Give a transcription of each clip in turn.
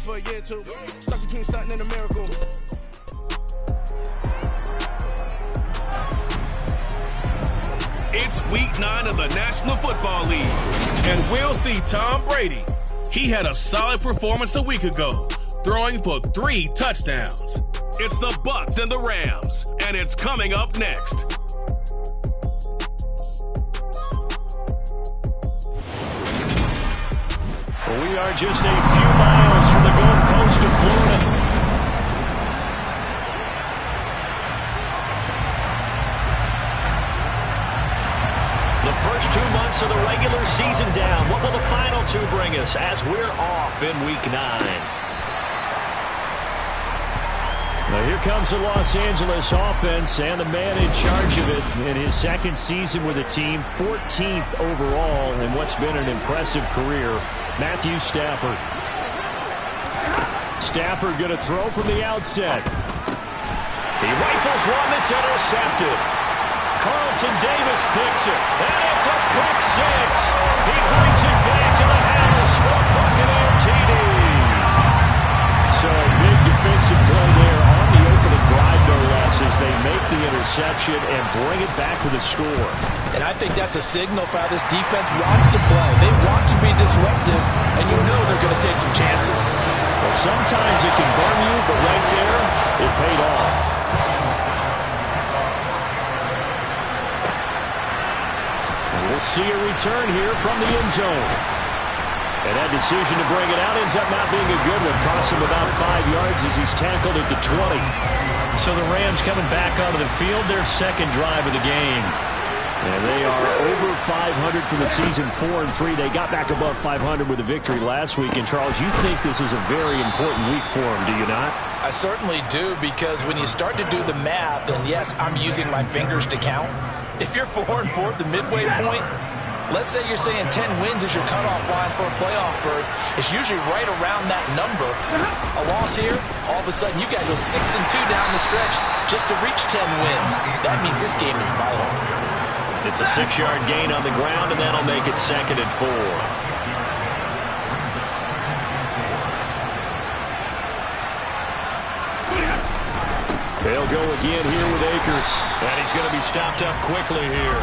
for a year or two. Stuck between something and a miracle. It's week 9 of the National Football League, and we'll see Tom Brady. He had a solid performance a week ago, throwing for 3 touchdowns. It's the Bucs and the Rams, and it's coming up next. We are just a few miles from the Gulf Coast of Florida. The first 2 months of the regular season down. What will the final 2 bring us as we're off in week 9? Now here comes the Los Angeles offense and the man in charge of it in his second season with the team, 14th overall in what's been an impressive career, Matthew Stafford. Stafford going to throw from the outset. He rifles one that's intercepted. Carlton Davis picks it, and it's a pick 6. He brings it back to the house for a Buccaneer TD. So a big defensive play there on the opening drive, no less, as they make the interception and bring it back to the score. And I think that's a signal for how this defense wants to play. They want to be disruptive, and you know they're going to take some chances. Well, sometimes it can burn you, but right there, it paid off. And we'll see a return here from the end zone. And that decision to bring it out ends up not being a good one. Costs him about 5 yards as he's tackled at the 20. So the Rams coming back onto the field, their second drive of the game. And they are over 500 for the season, 4-3. They got back above 500 with a victory last week. And, Charles, you think this is a very important week for them, do you not? I certainly do, because when you start to do the math, and yes, I'm using my fingers to count. If you're 4-4 at the midway point, let's say you're saying 10 wins is your cutoff line for a playoff berth. It's usually right around that number. A loss here, all of a sudden you got to go 6-2 down the stretch just to reach 10 wins. That means this game is vital. It's a 6-yard gain on the ground, and that'll make it 2nd and 4. They'll go again here with Akers. And he's going to be stopped up quickly here.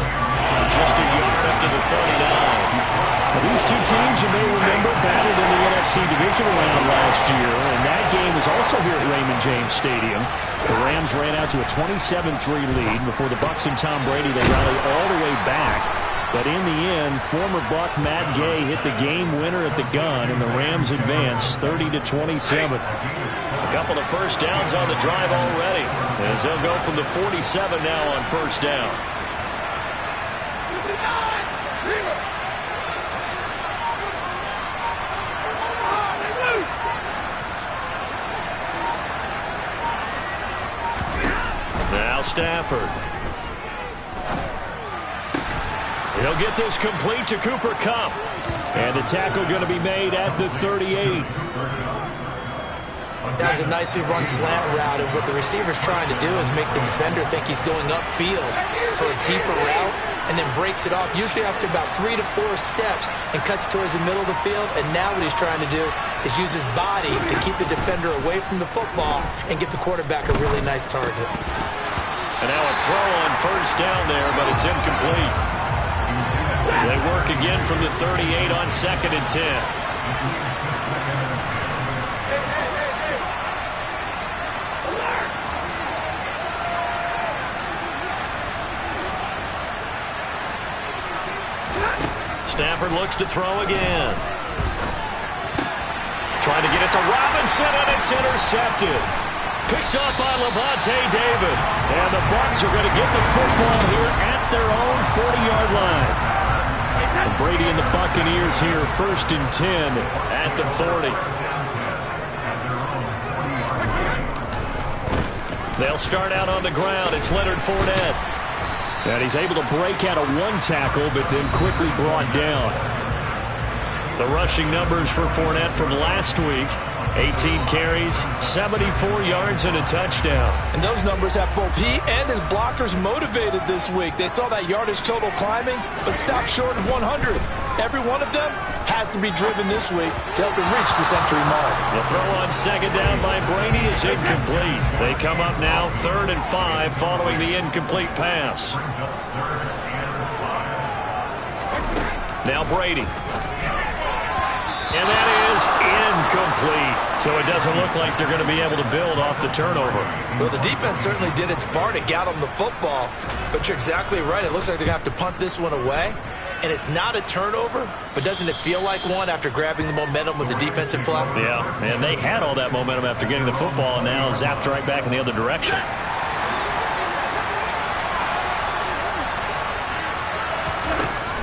Just a yard up to the 39. Now, these 2 teams, you may remember, battled in the NFC divisional round last year, and that game was also here at Raymond James Stadium. The Rams ran out to a 27-3 lead before the Bucs and Tom Brady. They rallied all the way back. But in the end, former Buck Matt Gay hit the game winner at the gun, and the Rams advance 30-27. A couple of first downs on the drive already, as they'll go from the 47 now on first down. Now Stafford. He'll get this complete to Cooper Kupp. And the tackle going to be made at the 38. That was a nicely run slant route, and what the receiver's trying to do is make the defender think he's going upfield for a deeper route, and then breaks it off, usually after about 3 to 4 steps, and cuts towards the middle of the field. And now what he's trying to do is use his body to keep the defender away from the football and get the quarterback a really nice target. And now a throw on first down there, but it's incomplete. They work again from the 38 on 2nd and 10. Stafford looks to throw again. Trying to get it to Robinson, and it's intercepted. Picked up by Lavonte David. And the Bucs are going to get the football here at their own 40-yard line. And Brady and the Buccaneers here, 1st and 10 at the 40. They'll start out on the ground. It's Leonard Fournette. And he's able to break out of 1 tackle, but then quickly brought down. The rushing numbers for Fournette from last week: 18 carries, 74 yards, and a touchdown. And those numbers have both he and his blockers motivated this week. They saw that yardage total climbing, but stopped short of 100. Every one of them has to be driven this week to help them reach the century mark. The throw on second down by Brady is incomplete. They come up now 3rd and 5 following the incomplete pass. Now Brady. And that is incomplete. So it doesn't look like they're going to be able to build off the turnover. Well, the defense certainly did its part to get them the football. But you're exactly right. It looks like they're going to have to punt this one away. And it's not a turnover, but doesn't it feel like one after grabbing the momentum with the defensive play? Yeah, and they had all that momentum after getting the football and now zapped right back in the other direction.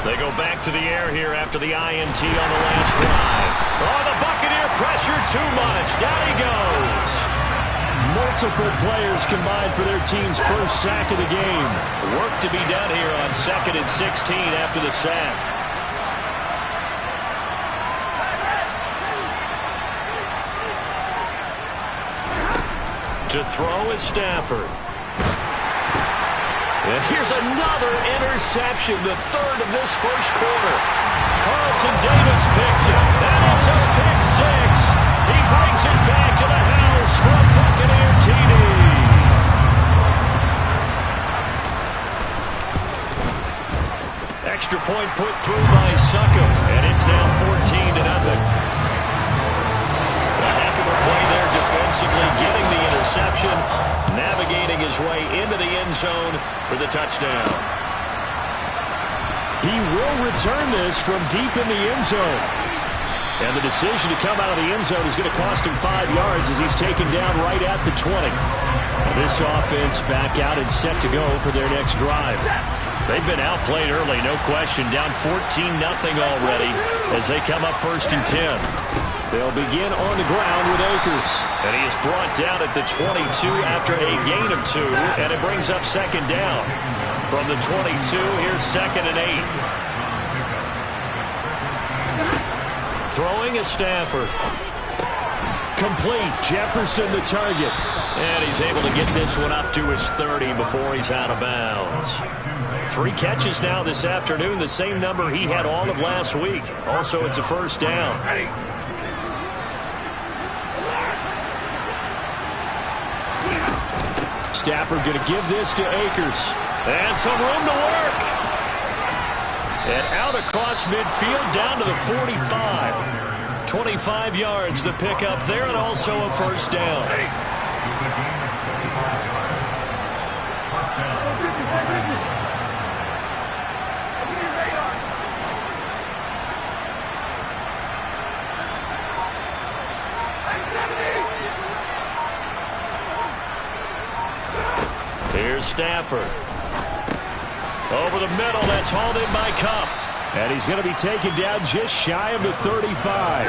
They go back to the air here after the INT on the last drive. Oh, the Buccaneer pressure too much. Down he goes. Multiple players combined for their team's first sack of the game. Work to be done here on 2nd and 16 after the sack. To throw is Stafford. And here's another interception, the 3rd of this first quarter. Carlton Davis picks it. And it's a pick 6. He brings it back to the house from Buccaneer TD. Extra point put through by Succop, and it's now 14-0. A heck of a play there defensively, getting the interception, navigating his way into the end zone for the touchdown. He will return this from deep in the end zone. And the decision to come out of the end zone is going to cost him 5 yards as he's taken down right at the 20. And this offense back out and set to go for their next drive. They've been outplayed early, no question, down 14-0 already as they come up 1st and 10. They'll begin on the ground with Akers. And he is brought down at the 22 after a gain of 2, and it brings up 2nd down. From the 22, here's 2nd and 8. Throwing is Stafford. Complete. Jefferson the target. And he's able to get this one up to his 30 before he's out of bounds. 3 catches now this afternoon, the same number he had all of last week. Also, it's a 1st down. Stafford going to give this to Akers. And some room to work. And out across midfield down to the 45. 25 yards the pickup there, and also a 1st down. Here's Stafford. Over the middle, that's hauled in by Kupp. And he's going to be taken down just shy of the 35.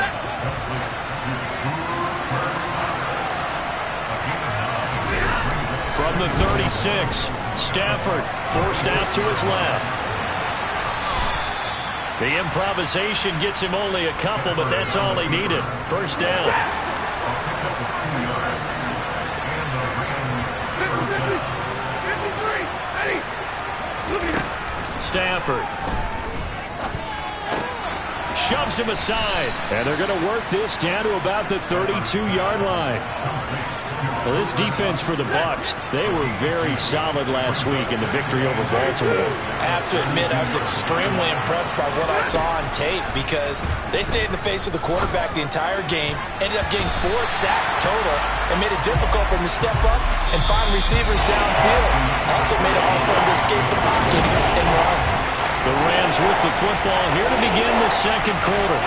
From the 36, Stafford forced out to his left. The improvisation gets him only a couple, but that's all he needed. 1st down. Stafford shoves him aside, and they're going to work this down to about the 32-yard line. Well, this defense for the Bucs, they were very solid last week in the victory over Baltimore. I have to admit, I was extremely impressed by what I saw on tape because they stayed in the face of the quarterback the entire game, ended up getting 4 sacks total, and made it difficult for him to step up and find receivers downfield. Also made it hard for him to escape the pocket and run. The Rams with the football here to begin the 2nd quarter.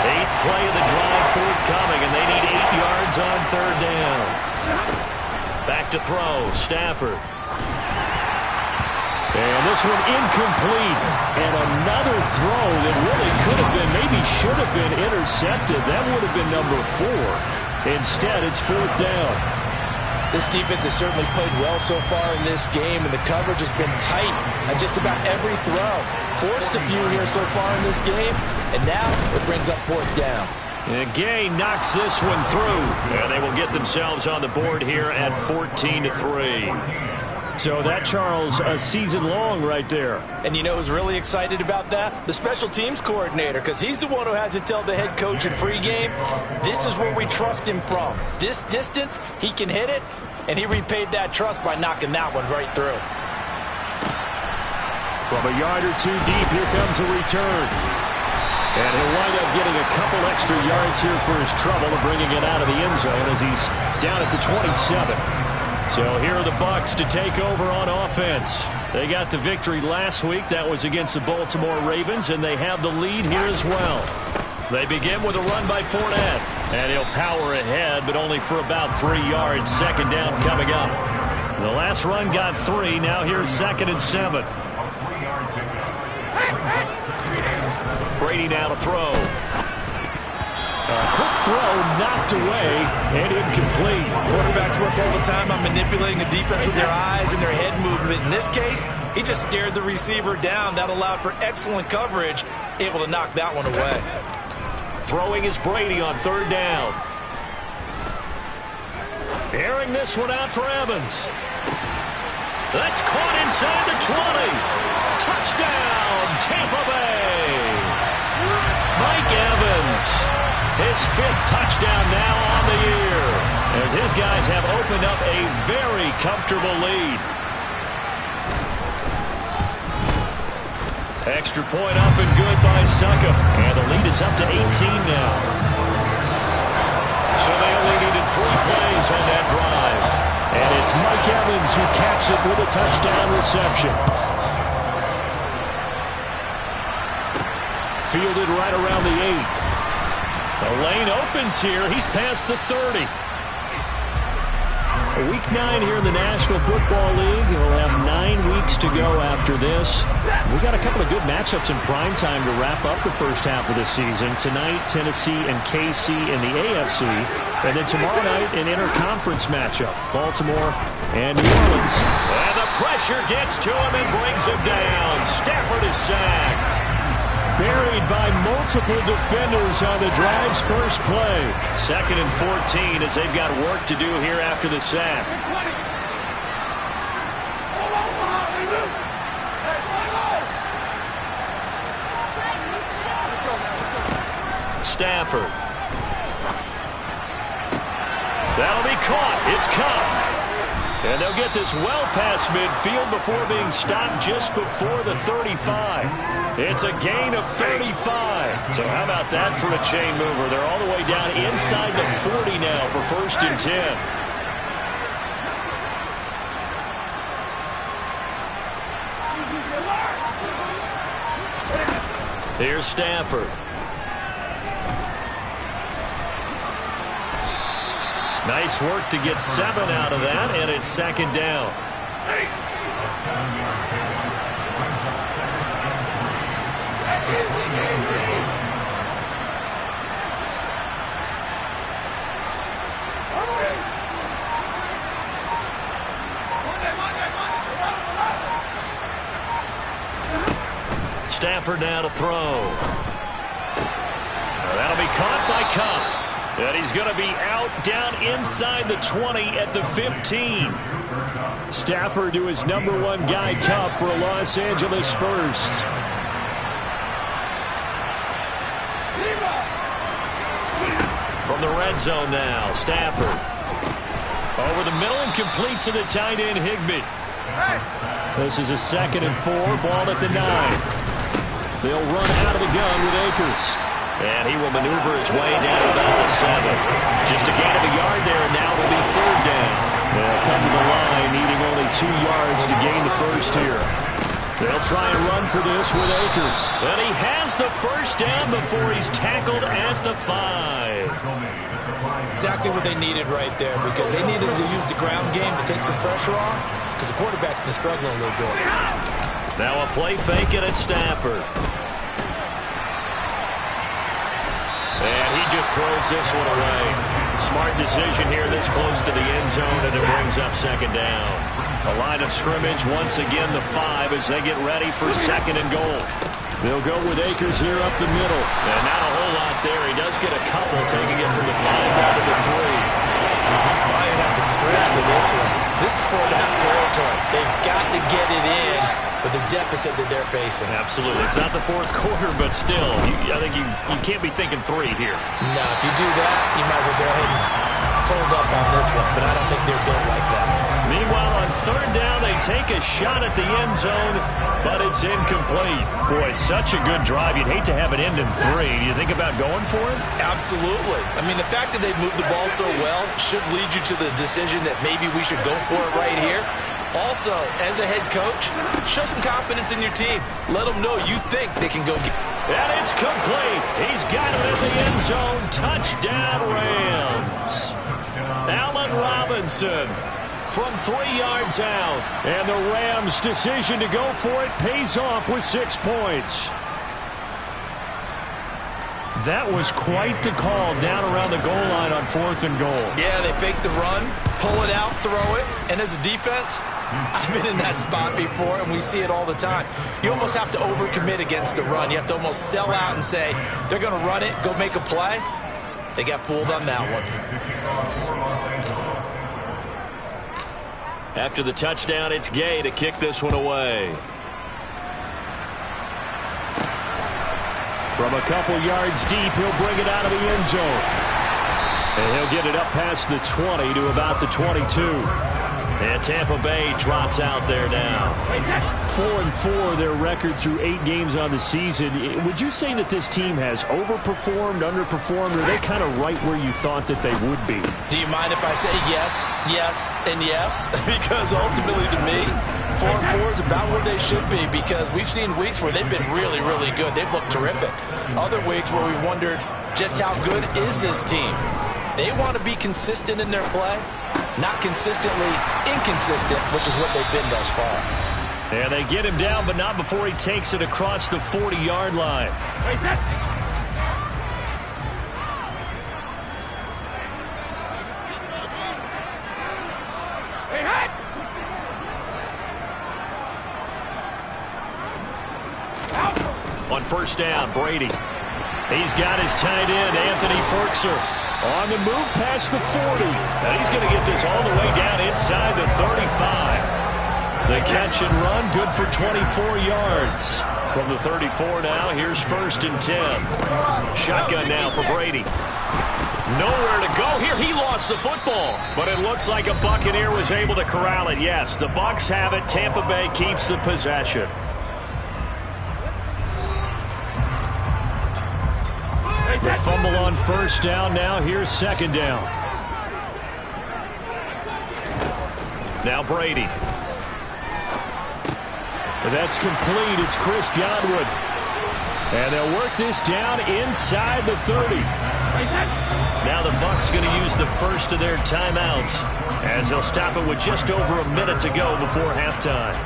8th play of the drive forthcoming, and they need 8 yards on 3rd down. Back to throw, Stafford. And this one incomplete. And another throw that really could have been, maybe should have been intercepted. That would have been number 4. Instead, it's 4th down. This defense has certainly played well so far in this game, and the coverage has been tight on just about every throw. Forced a few here so far in this game, and now it brings up 4th down. And Gay knocks this one through, and they will get themselves on the board here at 14-3. So that, Charles, a season long right there. And you know who's really excited about that? The special teams coordinator, because he's the one who has to tell the head coach in pregame, this is where we trust him from. This distance, he can hit it, and he repaid that trust by knocking that one right through. From a yard or two deep, here comes a return. And he'll wind up getting a couple extra yards here for his trouble and bringing it out of the end zone as he's down at the 27. So here are the Bucs to take over on offense. They got the victory last week. That was against the Baltimore Ravens, and they have the lead here as well. They begin with a run by Fournette. And he'll power ahead, but only for about 3 yards. Second down coming up. The last run got 3. Now here's 2nd and 7. Brady now to throw. A quick throw knocked away and incomplete. Quarterbacks work all the time on manipulating the defense with their eyes and their head movement. In this case, he just stared the receiver down. That allowed for excellent coverage, able to knock that one away. Throwing is Brady on 3rd down. Airing this one out for Evans. That's caught inside the 20. Touchdown, Tampa Bay. Mike Evans, his 5th touchdown now on the year, as his guys have opened up a very comfortable lead. Extra point up and good by Succop, and the lead is up to 18 now. So they only needed 3 plays on that drive, and it's Mike Evans who caps it with a touchdown reception. Fielded right around the 8. The lane opens here. He's past the 30. Week 9 here in the National Football League. We'll have 9 weeks to go after this. We've got a couple of good matchups in prime time to wrap up the first half of the season. Tonight, Tennessee and KC in the AFC. And then tomorrow night, an interconference matchup. Baltimore and New Orleans. And the pressure gets to him and brings him down. Stafford is sacked. Buried by multiple defenders on the drive's first play. 2nd and 14 as they've got work to do here after the sack. Stafford. That'll be caught. It's Kupp. And they'll get this well past midfield before being stopped just before the 35. It's a gain of 35. So how about that for a chain mover? They're all the way down inside the 40 now for 1st and 10. Here's Stafford. Nice work to get 7 out of that, and it's 2nd down. Stafford now to throw. That'll be caught by Kupp. And he's going to be out down inside the 20 at the 15. Stafford to his #1 guy, Kupp, for a Los Angeles first. From the red zone now, Stafford. Over the middle and complete to the tight end, Higbee. This is a 2nd and 4, ball at the 9. They'll run out of the gun with Akers. And he will maneuver his way down about the 7. Just a gain of a yard there, and now will be 3rd down. They'll come to the line, needing only 2 yards to gain the first here. They'll try and run for this with Akers. And he has the first down before he's tackled at the 5. Exactly what they needed right there, because they needed to use the ground game to take some pressure off, because the quarterback's been struggling a little bit. Now a play fake it at Stafford. And he just throws this one away. Smart decision here this close to the end zone, and it brings up 2nd down. A line of scrimmage, once again the 5 as they get ready for 2nd and goal. They'll go with Akers here up the middle. And not a whole lot there. He does get a couple, taking it from the 5 down to the 3. Might have to stretch for this one. This is 4-down territory. They've got to get it in with the deficit that they're facing. Absolutely. It's not the fourth quarter, but still, I think you can't be thinking 3 here. No, if you do that, you might as well go ahead and fold up on this one, but I don't think they're built like that. Meanwhile, on third down, they take a shot at the end zone, but it's incomplete. Boy, such a good drive. You'd hate to have it end in 3. Do you think about going for it? Absolutely. I mean, the fact that they've moved the ball so well should lead you to the decision that maybe we should go for it right here. Also, as a head coach, show some confidence in your team. Let them know you think they can go get it. And it's complete. He's got it in the end zone. Touchdown, Rams. Allen Robinson from 3 yards out. And the Rams' decision to go for it pays off with 6 points. That was quite the call down around the goal line on 4th and goal. Yeah, they fake the run, pull it out, throw it. And as a defense, I've been in that spot before, and we see it all the time. You almost have to overcommit against the run. You have to almost sell out and say, they're going to run it, go make a play. They got fooled on that one. After the touchdown, it's Gay to kick this one away. From a couple yards deep, he'll bring it out of the end zone. And he'll get it up past the 20 to about the 22. And Tampa Bay trots out there now. 4-4, their record through 8 games on the season. Would you say that this team has overperformed, underperformed, or are they kind of right where you thought that they would be? Do you mind if I say yes, yes, and yes? Because ultimately to me, 4-4 is about where they should be, because we've seen weeks where they've been really, really good. They've looked terrific. Other weeks where we wondered just how good is this team. They want to be consistent in their play, not consistently inconsistent, which is what they've been thus far. And they get him down, but not before he takes it across the 40-yard line. On first down, Brady. He's got his tight end, Anthony Ferkser. On the move past the 40. And he's going to get this all the way down inside the 35. The catch and run, good for 24 yards. From the 34 now, here's 1st and 10. Shotgun now for Brady. Nowhere to go here. He lost the football. But it looks like a Buccaneer was able to corral it. Yes, the Bucs have it. Tampa Bay keeps the possession. The fumble on first down now. Here's 2nd down. Now Brady. That's complete. It's Chris Godwin. And they'll work this down inside the 30. Now the Bucs going to use the first of their timeouts as they'll stop it with just over a minute to go before halftime.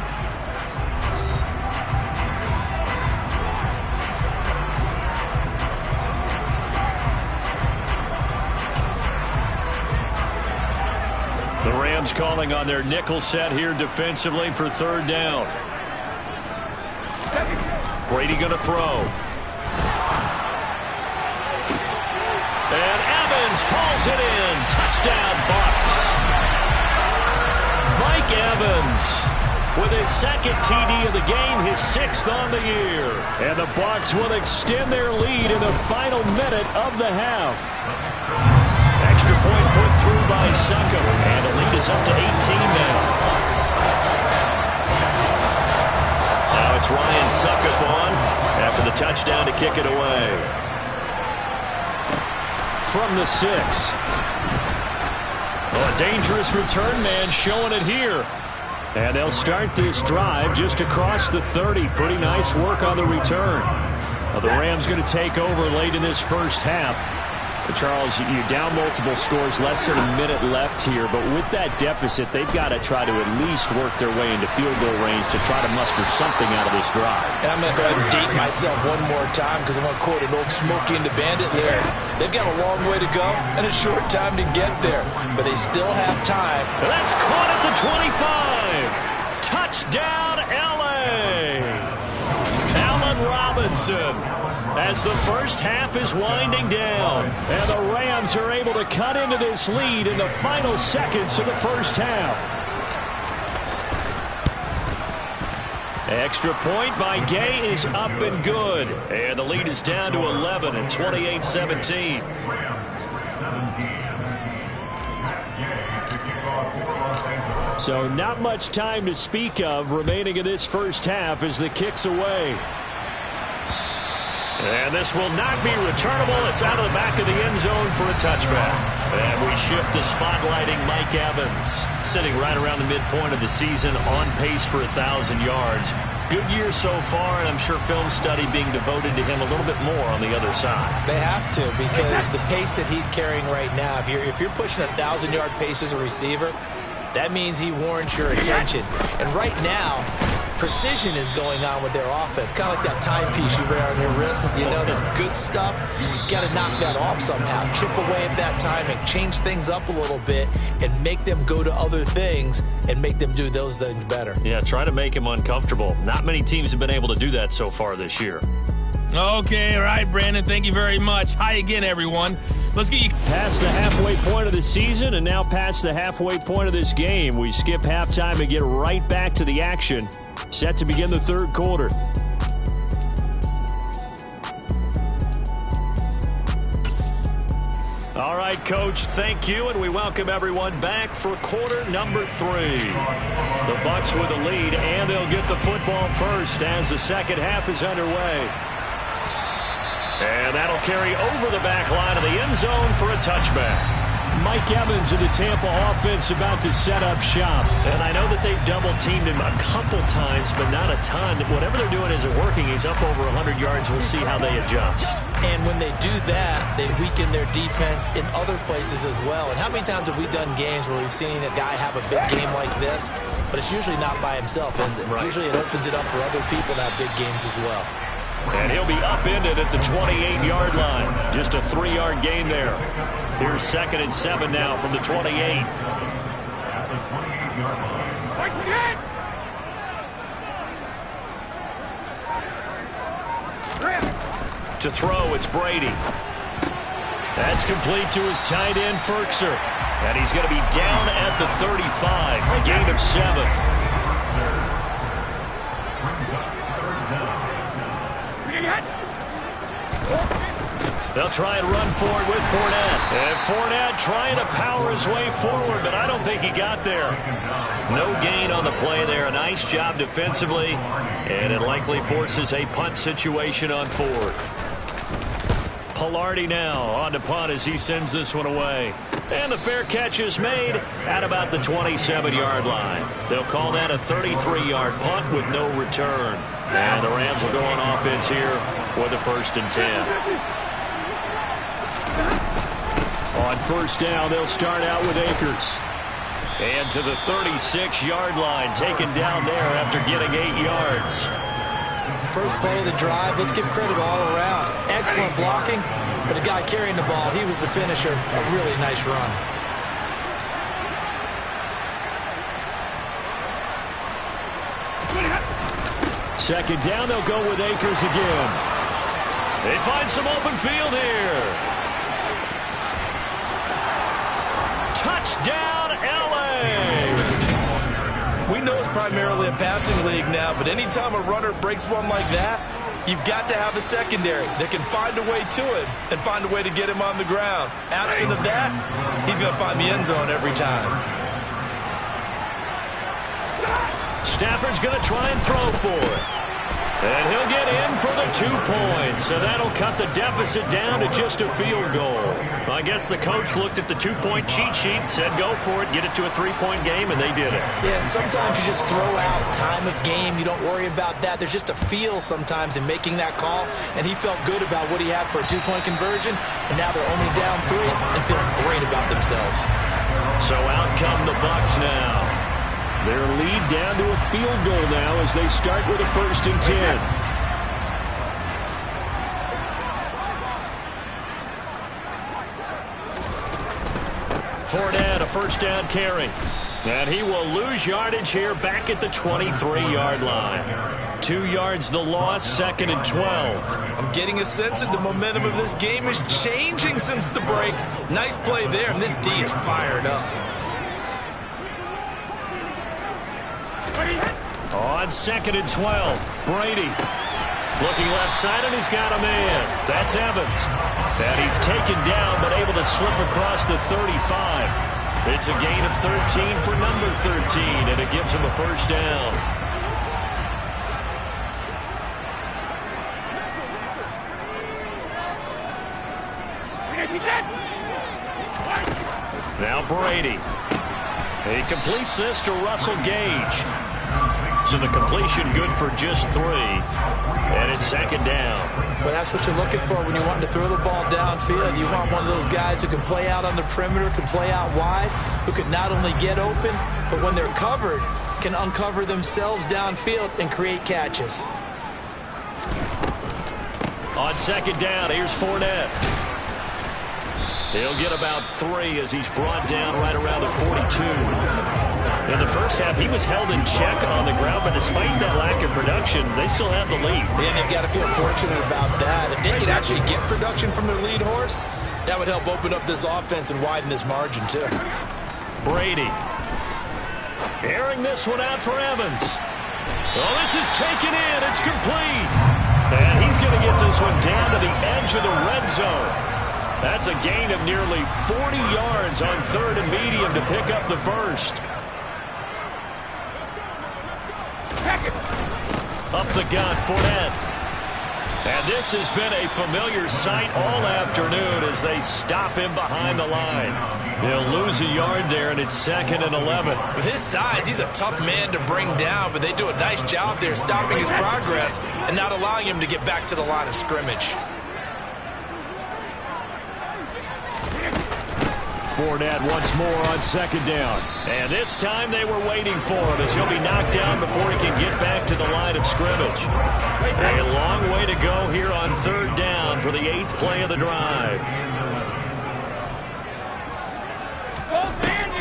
The Rams calling on their nickel set here defensively for 3rd down. Brady going to throw. And Evans hauls it in. Touchdown, Bucs. Mike Evans with his 2nd TD of the game, his 6th on the year. And the Bucs will extend their lead in the final minute of the half. Extra point put through by Succop, and the lead is up to 18 now. Now it's Ryan Succop on after the touchdown to kick it away. From the 6. Oh, a dangerous return man showing it here. And they'll start this drive just across the 30. Pretty nice work on the return. Now the Rams going to take over late in this first half. Charles, you're down multiple scores, less than a minute left here, but with that deficit, they've got to try to at least work their way into field goal range to try to muster something out of this drive. And I'm going to go ahead and date myself one more time because I'm going to quote an old Smokey and the Bandit lyric. They've got a long way to go and a short time to get there, but they still have time. That's caught at the 25. Touchdown, L.A. Allen Robinson. As the first half is winding down. And the Rams are able to cut into this lead in the final seconds of the first half. Extra point by Gay is up and good. And the lead is down to 11 at 28-17. So not much time to speak of remaining in this first half as the kick's away. And this will not be returnable. It's out of the back of the end zone for a touchback. And we shift to spotlighting Mike Evans, sitting right around the midpoint of the season, on pace for 1,000 yards. Good year so far, and I'm sure film study being devoted to him a little bit more on the other side. They have to, because the pace that he's carrying right now, if you're pushing 1,000-yard pace as a receiver, that means he warrants your attention. And right now, precision is going on with their offense. Kind of like that timepiece you wear on your wrist. You know, the good stuff. You've got to knock that off somehow. Chip away at that timing. Change things up a little bit and make them go to other things and make them do those things better. Yeah, try to make him uncomfortable. Not many teams have been able to do that so far this year. Okay, all right, Brandon. Thank you very much. Hi again, everyone. Let's get you past the halfway point of the season and now past the halfway point of this game. We skip halftime and get right back to the action. Set to begin the third quarter. All right, Coach, thank you, and we welcome everyone back for quarter number 3. The Bucs with the lead, and they'll get the football first as the second half is underway. And that'll carry over the back line of the end zone for a touchback. Mike Evans of the Tampa offense about to set up shop. And I know that they've double-teamed him a couple times, but not a ton. Whatever they're doing isn't working. He's up over 100 yards. We'll see how they adjust. And when they do that, they weaken their defense in other places as well. And how many times have we done games where we've seen a guy have a big game like this? But it's usually not by himself, is it? Right. Usually it opens it up for other people to have big games as well. And he'll be upended at the 28-yard line. Just a 3-yard gain there. Here's 2nd and 7 now from the 28. To throw, it's Brady. That's complete to his tight end, Firkser. And he's going to be down at the 35. Gain of 7. They'll try and run forward with Fournette. And Fournette trying to power his way forward, but I don't think he got there. No gain on the play there. A nice job defensively, and it likely forces a punt situation on 4th. Palardy now on to punt as he sends this one away. And the fair catch is made at about the 27-yard line. They'll call that a 33-yard punt with no return. And the Rams will go on offense here with a 1st and 10. On 1st down, they'll start out with Akers. And to the 36-yard line, taken down there after getting 8 yards. First play of the drive, let's give credit all around. Excellent blocking, but the guy carrying the ball, he was the finisher. A really nice run. Second down, they'll go with Akers again. They find some open field here. Touchdown, L.A. We know it's primarily a passing league now, but anytime a runner breaks one like that, you've got to have a secondary that can find a way to him and find a way to get him on the ground. Absent of that, he's going to find the end zone every time. Stafford's going to try and throw for it. And he'll get in for the 2 points. So that'll cut the deficit down to just a field goal. I guess the coach looked at the 2-point cheat sheet, said go for it, get it to a 3-point game, and they did it. Yeah, and sometimes you just throw out time of game. You don't worry about that. There's just a feel sometimes in making that call, and he felt good about what he had for a 2-point conversion, and now they're only down 3 and feeling great about themselves. So out come the Bucs now. Their lead down to a field goal now as they start with a 1st and 10. Fournette, a 1st down carry. And he will lose yardage here back at the 23-yard line. 2 yards the loss, 2nd and 12. I'm getting a sense that the momentum of this game is changing since the break. Nice play there, and this D is fired up. On 2nd and 12, Brady. Looking left side, and he's got a man. That's Evans. And he's taken down, but able to slip across the 35. It's a gain of 13 for number 13, and it gives him a first down. Now Brady. He completes this to Russell Gage. So the completion good for just 3. And it's 2nd down. But that's what you're looking for when you want to throw the ball downfield. You want one of those guys who can play out on the perimeter, can play out wide, who can not only get open, but when they're covered, can uncover themselves downfield and create catches. On 2nd down, here's Fournette. He'll get about 3 as he's brought down right around the 42. In the first half, he was held in check on the ground, but despite that lack of production, they still have the lead. And they've got to feel fortunate about that. If they can actually get production from their lead horse, that would help open up this offense and widen this margin, too. Brady. Airing this one out for Evans. Oh, this is taken in. It's complete. And he's going to get this one down to the edge of the red zone. That's a gain of nearly 40 yards on 3rd and medium to pick up the first. Up the gun, Fournette. And this has been a familiar sight all afternoon as they stop him behind the line. They'll lose a yard there, and it's 2nd and 11. With his size, he's a tough man to bring down, but they do a nice job there stopping his progress and not allowing him to get back to the line of scrimmage. Fournette once more on 2nd down. And this time they were waiting for him as he'll be knocked down before he can get back to the line of scrimmage. A long way to go here on 3rd down for the 8th play of the drive.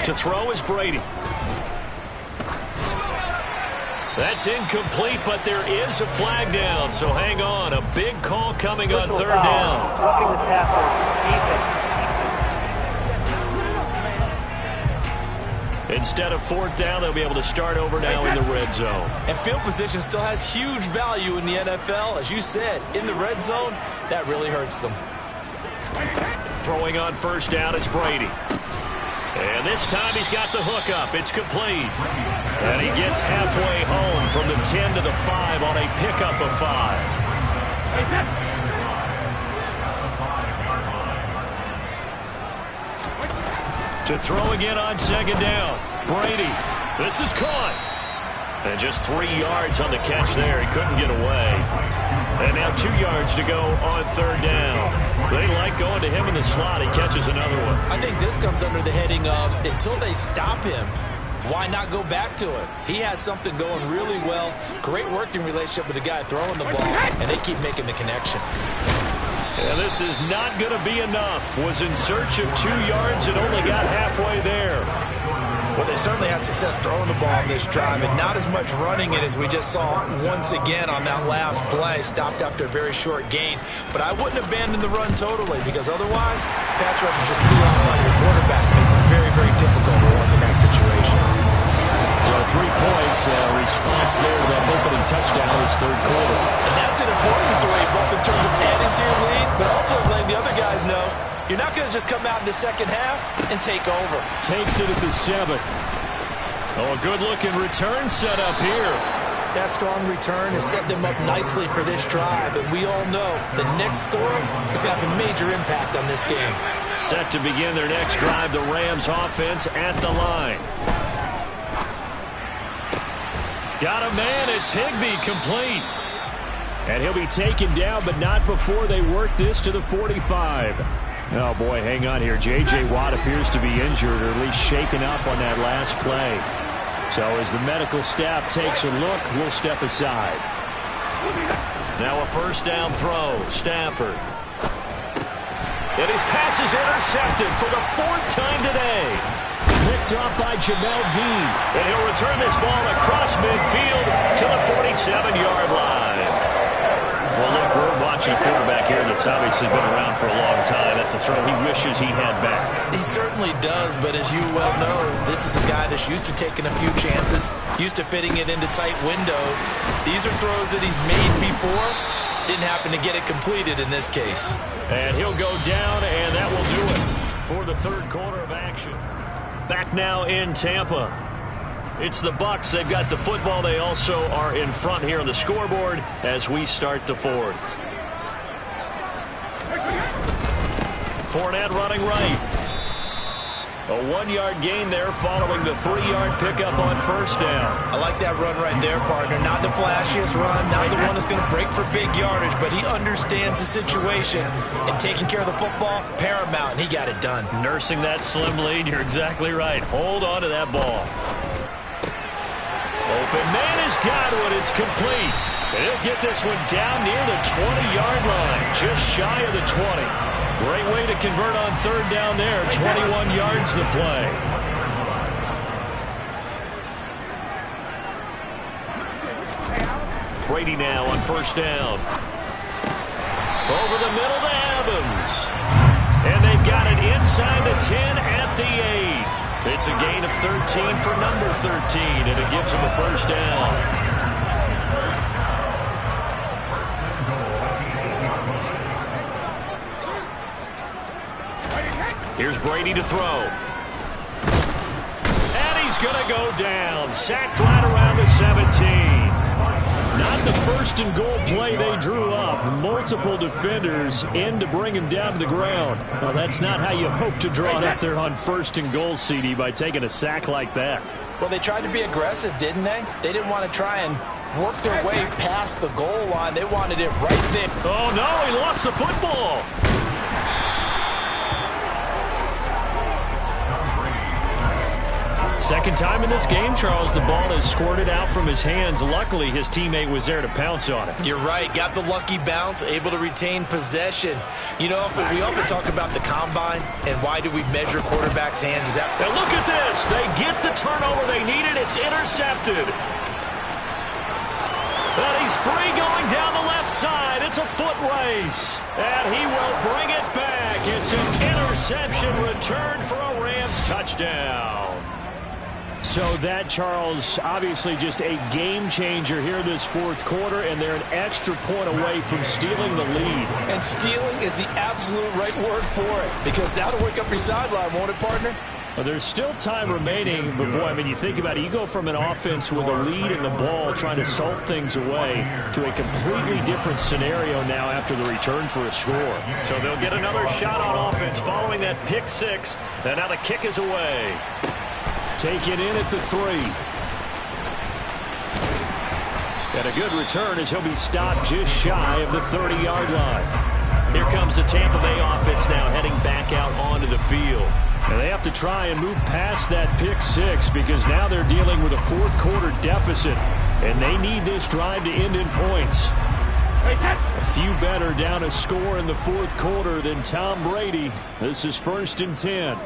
To throw is Brady. That's incomplete, but there is a flag down, so hang on. A big call coming on 3rd down. Roughing the tackle. Instead of 4th down, they'll be able to start over now in the red zone. And field position still has huge value in the NFL. As you said, in the red zone, that really hurts them. Throwing on 1st down is Brady. And this time he's got the hook up. It's complete. And he gets halfway home from the 10 to the 5 on a pickup of 5. To throw again on 2nd down. Brady. This is caught. And just 3 yards on the catch there. He couldn't get away. And now 2 yards to go on 3rd down. They like going to him in the slot. He catches another one. I think this comes under the heading of until they stop him, why not go back to it? He has something going really well. Great working relationship with the guy throwing the ball, and they keep making the connection. And this is not going to be enough. Was in search of 2 yards and only got halfway there. Well, they certainly had success throwing the ball on this drive, and not as much running it as we just saw once again on that last play. Stopped after a very short gain. But I wouldn't abandon the run totally, because otherwise, pass rush is just too out on your quarterback. It makes it very, very difficult for him in that situation. So 3 points, response there to that opening touchdown in his 3rd quarter. And that's an important 3, both in terms of adding to your lead, but also letting the other guys know you're not going to just come out in the second half and take over. Takes it at the 7. Oh, a good-looking return set up here. That strong return has set them up nicely for this drive, and we all know the next score is going to have a major impact on this game. Set to begin their next drive, the Rams offense at the line. Got a man, it's Higbee, complete. And he'll be taken down, but not before they work this to the 45. Oh, boy, hang on here. J.J. Watt appears to be injured, or at least shaken up on that last play. So as the medical staff takes a look, we'll step aside. Now a 1st down throw, Stafford. And his pass is intercepted for the 4th time today. Picked off by Jamel Dean. And he'll return this ball across midfield to the 47-yard line. Well, look, we're watching watching a quarterback here that's obviously been around for a long time. That's a throw he wishes he had back. He certainly does, but as you well know, this is a guy that's used to taking a few chances, used to fitting it into tight windows. These are throws that he's made before. Didn't happen to get it completed in this case. And he'll go down, and that will do it for the third quarter of action. Back now in Tampa. It's the Bucs. They've got the football. They also are in front here on the scoreboard as we start the fourth. Fournette running right. A 1-yard gain there following the 3-yard pickup on first down. I like that run right there, partner. Not the flashiest run, not the one that's going to break for big yardage, but he understands the situation, and taking care of the football, paramount, and he got it done. Nursing that slim lead, you're exactly right. Hold on to that ball. Open man is Godwin. It's complete. And he'll get this one down near the 20-yard line, just shy of the 20. Great way to convert on third down there. 21 yards the play. Brady now on first down. Over the middle to Evans. And they've got it inside the 10 at the 8. It's a gain of 13 for number 13, and it gives him a first down. Here's Brady to throw. And he's going to go down. Sacked right around the 17. Not the first and goal play they drew up. Multiple defenders in to bring him down to the ground. Well, that's not how you hope to draw it up there on first and goal, CD, by taking a sack like that. Well, they tried to be aggressive, didn't they? They didn't want to try and work their way past the goal line. They wanted it right there. Oh, no, he lost the football. Second time in this game, Charles, the ball has squirted out from his hands. Luckily, his teammate was there to pounce on it. You're right. Got the lucky bounce, able to retain possession. You know, we often talk about the combine and why do we measure quarterbacks' hands. Is that? Now look at this. They get the turnover they needed. It's intercepted. And he's free going down the left side. It's a foot race. And he will bring it back. It's an interception return for a Rams touchdown. So that, Charles, obviously just a game changer here this fourth quarter, and they're an extra point away from stealing the lead. And stealing is the absolute right word for it, because that'll wake up your sideline, won't it, partner? Well, there's still time remaining, but boy, I mean, you think about it, you go from an offense with a lead in the ball trying to salt things away to a completely different scenario now after the return for a score. So they'll get another shot on offense following that pick six, and now the kick is away. Take it in at the 3. And a good return as he'll be stopped just shy of the 30-yard line. Here comes the Tampa Bay offense now heading back out onto the field. And they have to try and move past that pick six because now they're dealing with a fourth quarter deficit. And they need this drive to end in points. A few better down a score in the fourth quarter than Tom Brady. This is 1st and 10.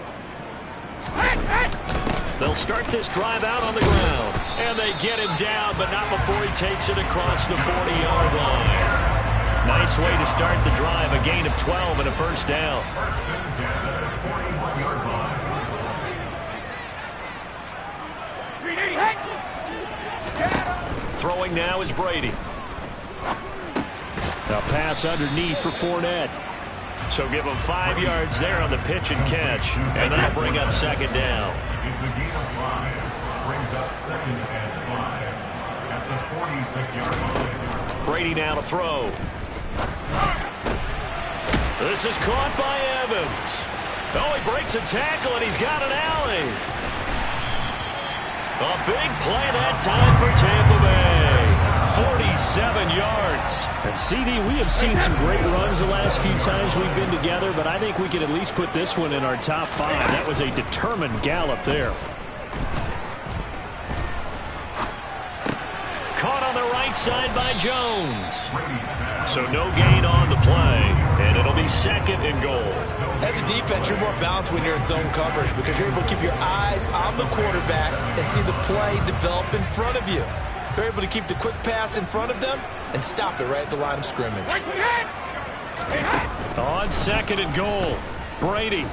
They'll start this drive out on the ground. And they get him down, but not before he takes it across the 40-yard line. Nice way to start the drive. A gain of 12 and a first down. Throwing now is Brady. A pass underneath for Fournette. So give him 5 yards there on the pitch and catch. And that'll bring up second down. It's a gain of 5. Brings up 2nd and 5 at the 46-yard line. Brady now to throw. This is caught by Evans. Oh, he breaks a tackle, and he's got an alley. A big play that time for Tampa Bay. 47 yards. And CD, we have seen some great runs the last few times we've been together, but I think we could at least put this one in our top 5. That was a determined gallop there. Caught on the right side by Jones. So no gain on the play, and it'll be 2nd and goal. As a defense, you're more balanced when you're in zone coverage because you're able to keep your eyes on the quarterback and see the play develop in front of you. You're able to keep the quick pass in front of them and stop it right at the line of scrimmage. On 2nd and goal, Brady.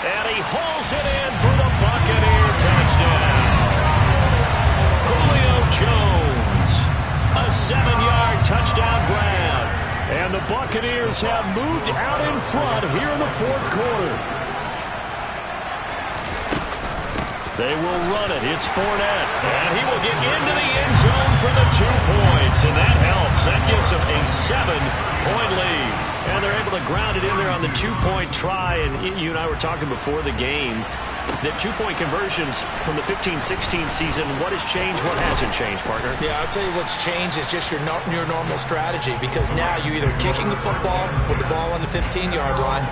And he hauls it in for the Buccaneer touchdown. Julio Jones, a 7-yard touchdown grab. And the Buccaneers have moved out in front here in the 4th quarter. They will run it. It's Fournette. And he will get into the end zone for the 2 points. And that helps. That gives them a 7-point lead. And they're able to ground it in there on the 2-point try. And you and I were talking before the game that 2-point conversions from the 15-16 season, what has changed, what hasn't changed, partner? Yeah, I'll tell you what's changed is just your normal strategy, because now you're either kicking the football with the ball on the 15-yard line,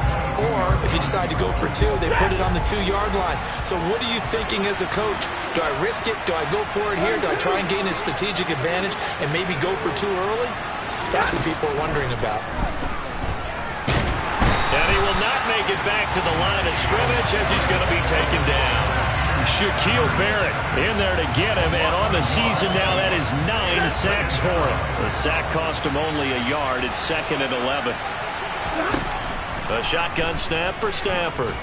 or if you decide to go for 2, they put it on the 2-yard line. So what are you thinking as a coach? Do I risk it? Do I go for it here? Do I try and gain a strategic advantage and maybe go for 2 early? That's what people are wondering about. And he will not make it back to the line of scrimmage as he's going to be taken down. Shaquille Barrett in there to get him, and on the season now, that is 9 sacks for him. The sack cost him only a yard. It's 2nd and 11. A shotgun snap for Stafford.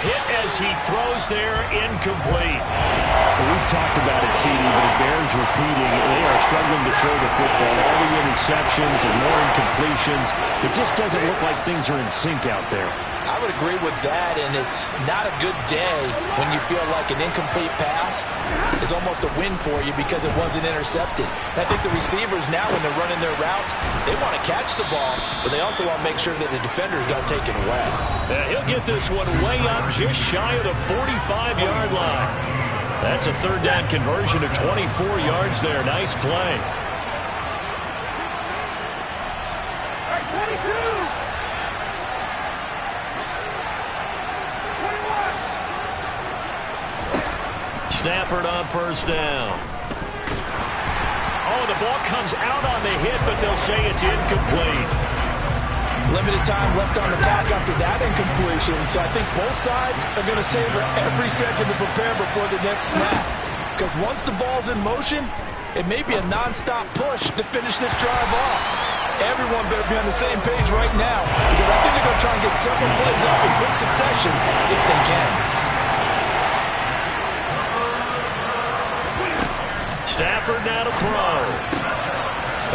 Hit as he throws there, incomplete. We've talked about it, CD, but it bears repeating. They are struggling to throw the football. All the interceptions and more incompletions. It just doesn't look like things are in sync out there. I would agree with that, and it's not a good day when you feel like an incomplete pass is almost a win for you because it wasn't intercepted. And I think the receivers now, when they're running their routes, they want to catch the ball, but they also want to make sure that the defenders don't take it away. He'll get this one way up just shy of the 45-yard line. That's a 3rd down conversion of 24 yards there. Nice play. Stafford on 1st down. Oh, the ball comes out on the hit, but they'll say it's incomplete. Limited time left on the clock after that incompletion, so I think both sides are going to savor every second to prepare before the next snap. Because once the ball's in motion, it may be a non-stop push to finish this drive off. Everyone better be on the same page right now, because I think they're going to try and get several plays up in quick succession if they can. Stafford now to throw.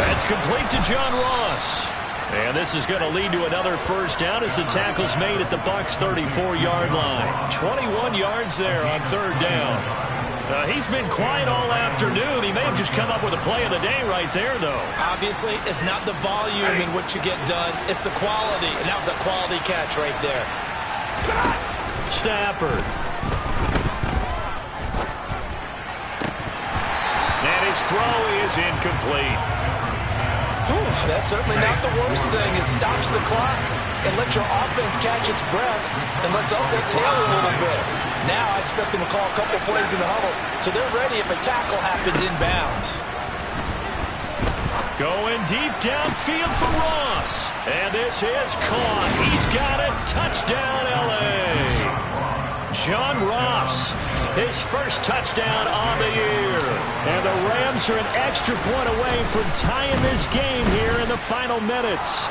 That's complete to John Ross. And this is going to lead to another 1st down as the tackle's made at the Bucs' 34-yard line. 21 yards there on 3rd down. He's been quiet all afternoon. He may have just come up with a play of the day right there, though. Obviously, it's not the volume in which you get done. It's the quality, and that was a quality catch right there. Stafford. And his throw is incomplete. That's certainly not the worst thing. It stops the clock and lets your offense catch its breath and lets us exhale a little bit. Now I expect them to call a couple plays in the huddle, so they're ready if a tackle happens inbounds. Going deep downfield for Ross. And this is caught. He's got it. Touchdown, L.A. John Ross, his 1st touchdown on the year. And the Rams are an extra point away from tying this game here in the final minutes.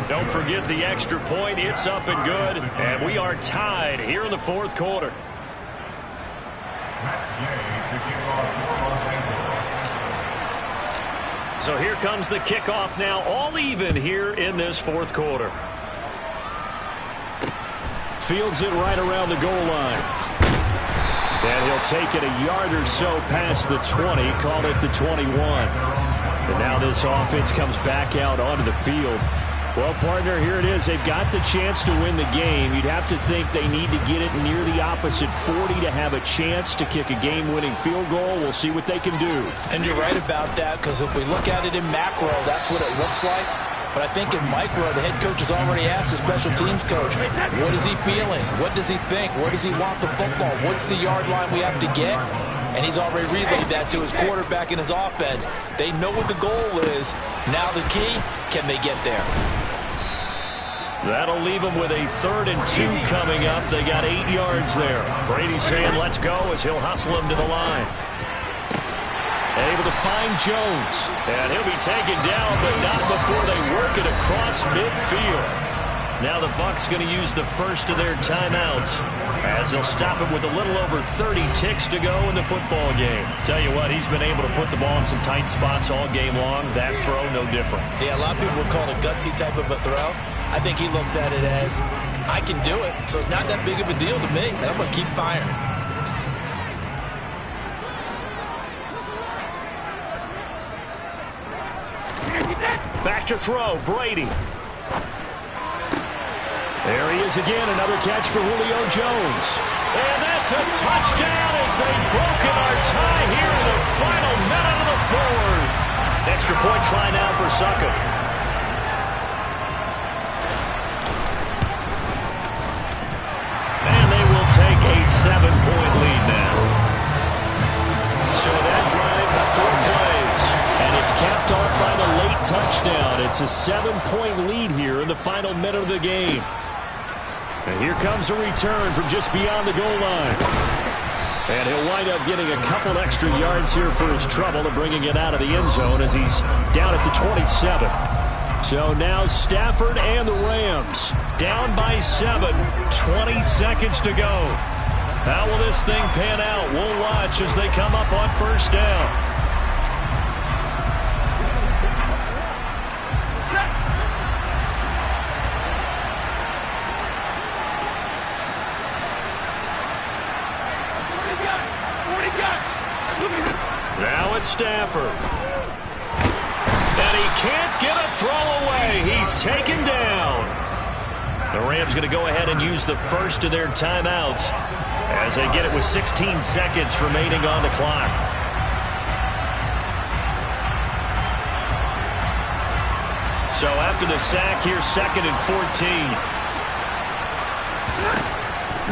Don't forget the extra point. It's up and good. And we are tied here in the 4th quarter. So here comes the kickoff now, all even here in this 4th quarter. Fields it right around the goal line. And he'll take it a yard or so past the 20, call it the 21. And now this offense comes back out onto the field. Well, partner, here it is. They've got the chance to win the game. You'd have to think they need to get it near the opposite 40 to have a chance to kick a game-winning field goal. We'll see what they can do. And you're right about that, because if we look at it in macro, that's what it looks like. But I think in micro, the head coach has already asked the special teams coach, what is he feeling? What does he think? Where does he want the football? What's the yard line we have to get? And he's already relayed that to his quarterback and his offense. They know what the goal is. Now the key, can they get there? That'll leave them with a 3rd and 2 coming up. They got 8 yards there. Brady saying let's go as he'll hustle him to the line. Able to find Jones. And he'll be taken down, but not before they work it across midfield. Now the Bucs going to use the first of their timeouts as they'll stop it with a little over 30 ticks to go in the football game. Tell you what, he's been able to put the ball in some tight spots all game long. That throw, no different. Yeah, a lot of people would call it a gutsy type of a throw. I think he looks at it as, I can do it, so it's not that big of a deal to me, and I'm going to keep firing. Back to throw, Brady. There he is again, another catch for Julio Jones. And that's a touchdown as they've broken our tie here in the final minute of the fourth. Extra point try now for Succop. And they will take a 7-point lead now. So that drive, 4 plays. And it's capped off by the late touchdown. It's a 7-point lead here in the final minute of the game. And here comes a return from just beyond the goal line. And he'll wind up getting a couple extra yards here for his trouble and bringing it out of the end zone as he's down at the 27. So now Stafford and the Rams down by 7, 20 seconds to go. How will this thing pan out? We'll watch as they come up on first down. Now it's Stafford. And he can't get a throw away. He's taken down. The Rams going to go ahead and use the first of their timeouts as they get it with 16 seconds remaining on the clock. So after the sack, here's 2nd and 14.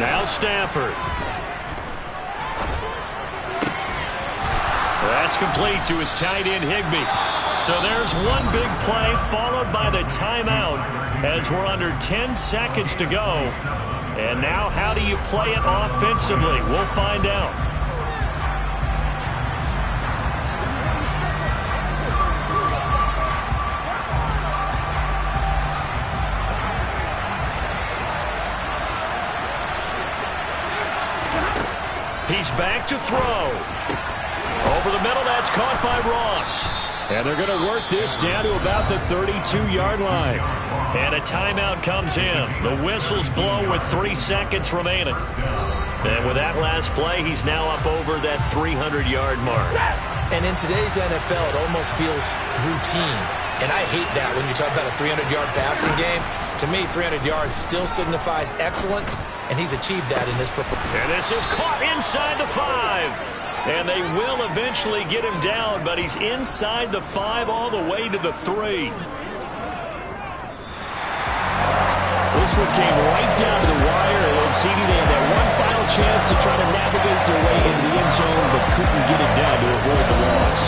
Now Stafford. That's complete to his tight end, Higbee. So there's one big play followed by the timeout as we're under 10 seconds to go. And now how do you play it offensively? We'll find out. He's back to throw. Over the middle, that's caught by Ross. And they're going to work this down to about the 32-yard line. And a timeout comes in. The whistles blow with 3 seconds remaining. And with that last play, he's now up over that 300-yard mark. And in today's NFL, it almost feels routine. And I hate that when you talk about a 300-yard passing game. To me, 300 yards still signifies excellence, and he's achieved that in this performance. And this is caught inside the 5. And they will eventually get him down, but he's inside the 5 all the way to the 3. This one came right down to the wire, and CD, they had that one final chance to try to navigate their way into the end zone, but couldn't get it down to avoid the loss.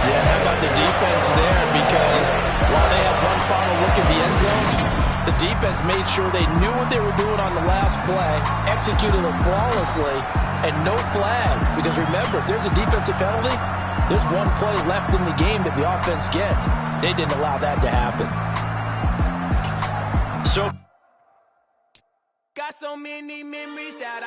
Yeah, how about the defense there? Because while they had one final look at the end zone, the defense made sure they knew what they were doing on the last play, executed it flawlessly, and no flags. Because remember, if there's a defensive penalty, there's one play left in the game that the offense gets. They didn't allow that to happen. So got so many memories that I